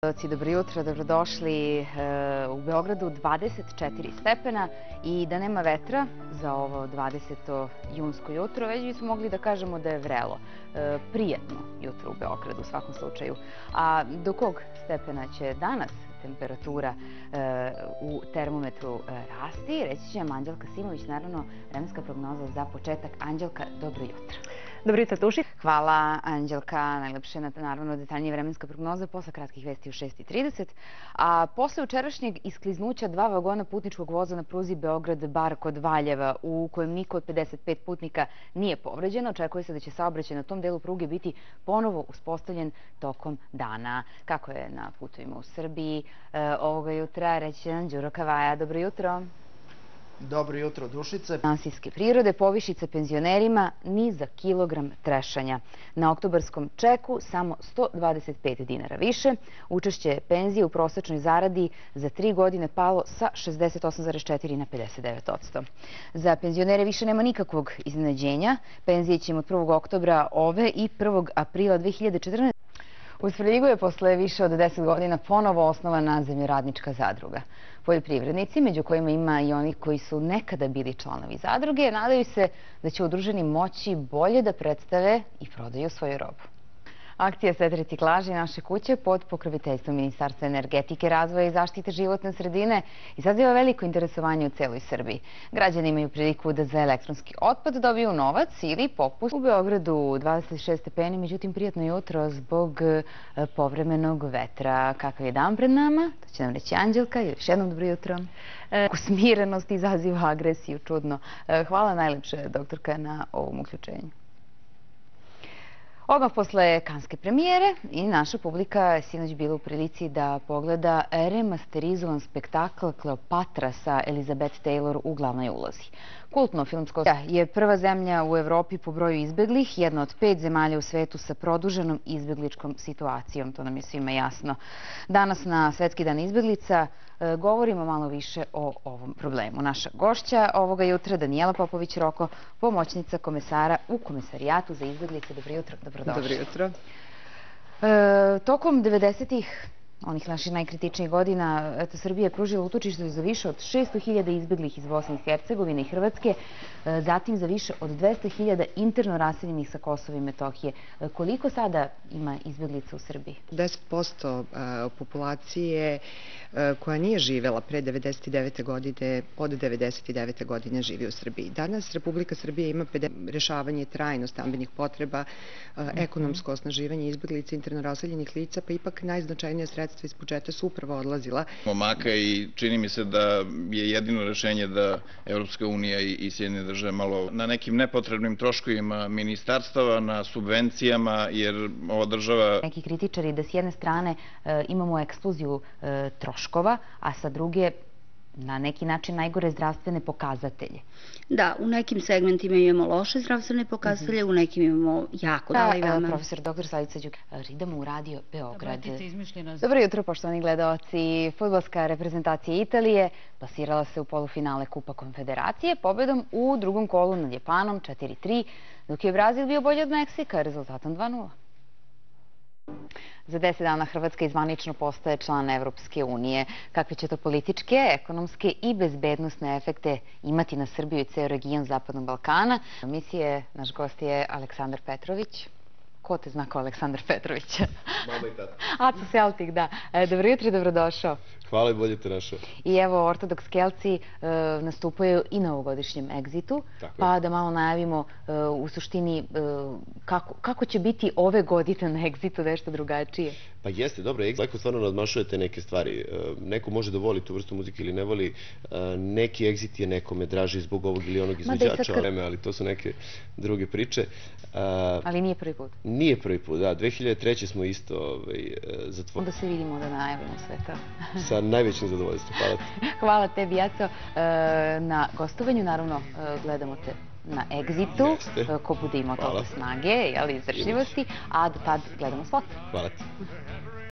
Dobro jutro, dobrodošli. U Beogradu 24 stepena i da nema vetra za ovo 20. junsko jutro, već bismo mogli da kažemo da je vrelo. Prijetno jutro u Beogradu u svakom slučaju. A do kog stepena će danas temperatura u termometru rasti? Reći će nam Anđelka Simović, naravno vremenska prognoza za početak. Anđelka, dobro jutro. Dobro jutro, Tuši. Hvala, Anđelka. Najlepše naravno detaljnije vremenska prognoza posle kratkih vesti u 6:30. A posle učerašnjeg iskliznuća dva vagona putničkog voza na pruzi Beograd-Bar kod Valjeva, u kojem niko od 55 putnika nije povređeno, očekuje se da će saobraćaj na tom delu pruge biti ponovo uspostavljen tokom dana. Kako je na putovima u Srbiji ovoga jutra, reći će nam Đuro Kavaja. Dobro jutro. Dobro jutro, Dušice. Finansijske prirode, povišica penzionerima ni za kilogram trešanja. Na oktobarskom čeku samo 125 dinara više. Učešće penzije u prosečnoj zaradi za 3 godine palo sa 68,4 na 59%. Za penzionere više nema nikakvog iznenađenja. Penzije će im od 1. oktobra ove i 1. aprila 2014. U Svrljigu je posle više od 10 godina ponovo osnovana zemljoradnička zadruga. Poljoprivrednici, među kojima ima i onih koji su nekada bili članovi zadruge, nadaju se da će udruženi moći bolje da predstave i prodaju svoju robu. Akcija Set reciklaže naše kuće pod pokroviteljstvom Ministarstva energetike, razvoja i zaštite životne sredine izaziva veliko interesovanje u celoj Srbiji. Građani imaju priliku da za elektronski otpad dobiju novac ili popust. U Beogradu 26 stepeni, međutim prijatno jutro zbog povremenog vetra. Kakav je dan pred nama? To će nam reći Anđelka. Još jednom dobro jutro. Smirenost izaziva agresiju, čudno. Hvala najlepše, doktorka, na ovom uključenju. Odmah posle kanske premijere i naša publika je sinoć bila u prilici da pogleda remasterizovan spektakl Kleopatra sa Elizabeth Taylor u glavnoj ulozi. Kultno filmsko je prva zemlja u Evropi po broju izbeglih, jedna od 5 zemalja u svetu sa produženom izbegličkom situacijom, to nam je svima jasno. Danas na Svetski dan izbeglica govorimo malo više o ovom problemu. Naša gošća ovoga jutra, Danijela Popović-Roko, pomoćnica komesara u Komesarijatu za izbeglice. Dobro jutro, dobrodošli. Dobro jutro. Tokom 90-ih, onih naših najkritičnijih godina, Srbija je pružila utočište za više od 600.000 izbeglih iz Bosne i Hercegovine i Hrvatske, zatim za više od 200.000 interno raseljenih sa Kosova i Metohije. Koliko sada ima izbeglica u Srbiji? 10% populacije koja nije živela pre 99. godine, od 99. godine živi u Srbiji. Danas Republika Srbija ima rešavanje trajno stambenih potreba, ekonomsko osnaživanje izbeglica, interno raseljenih lica, pa ipak najznačajnija sredstva iz budžeta su upravo odlazila. Momaka i čini mi se da je jedino rešenje da Evropska unija i Sjedinjene države malo na nekim nepotrebnim troškovima ministarstava, na subvencijama, jer ova država... Neki kritičari da s jedne strane imamo eksploziju troškova, a sa druge na neki način najgore zdravstvene pokazatelje. Da, u nekim segmentima imamo loše zdravstvene pokazatelje, u nekim imamo jako dali. Profesor dr. Slavica Đukić, idemo u Radio Beograd. Dobro jutro, poštovani gledaoci. Fudbalska reprezentacija Italije plasirala se u polufinale Kupa Konfederacije pobedom u drugom kolu nad Japanom 4:3, dok je Brazil bio bolji od Meksika rezultatom 2:0. Za 10 dana Hrvatska zvanično postaje član Evropske unije. Kakve će to političke, ekonomske i bezbednosne efekte imati na Srbiju i ceo region Zapadnog Balkana? Naš gost je Aleksandar Petrović. Ko te zna kao Aleksandar Petrović? Mama i tata. Aco Celtic, da. Dobro jutro i dobrodošao. Hvala i bolje te našao. I evo, Ortodoks Kelci nastupaju i na ovogodišnjem Exitu, pa da malo najavimo u suštini kako će biti ove godine na Exitu nešto drugačije. Pa jeste, dobro, Exit stvarno nadmašujete neke stvari. Neko može da voli tu vrstu muzike ili ne voli. Neki Exit je nekome draži zbog ovog ili onog izvođača, ali to su neke druge priče. Ali nije prvi put. Nije prvi put, da. 2003. smo isto zatvorili. Onda se vidimo da najavimo sve to. Sa najvećim zadovoljstvom. Hvala te. Hvala tebi, Aco, na gostovanju. Naravno, gledamo te na Exitu, ko bude imao toliko snage i izdržljivosti, a do tad gledamo spot. Hvala ti.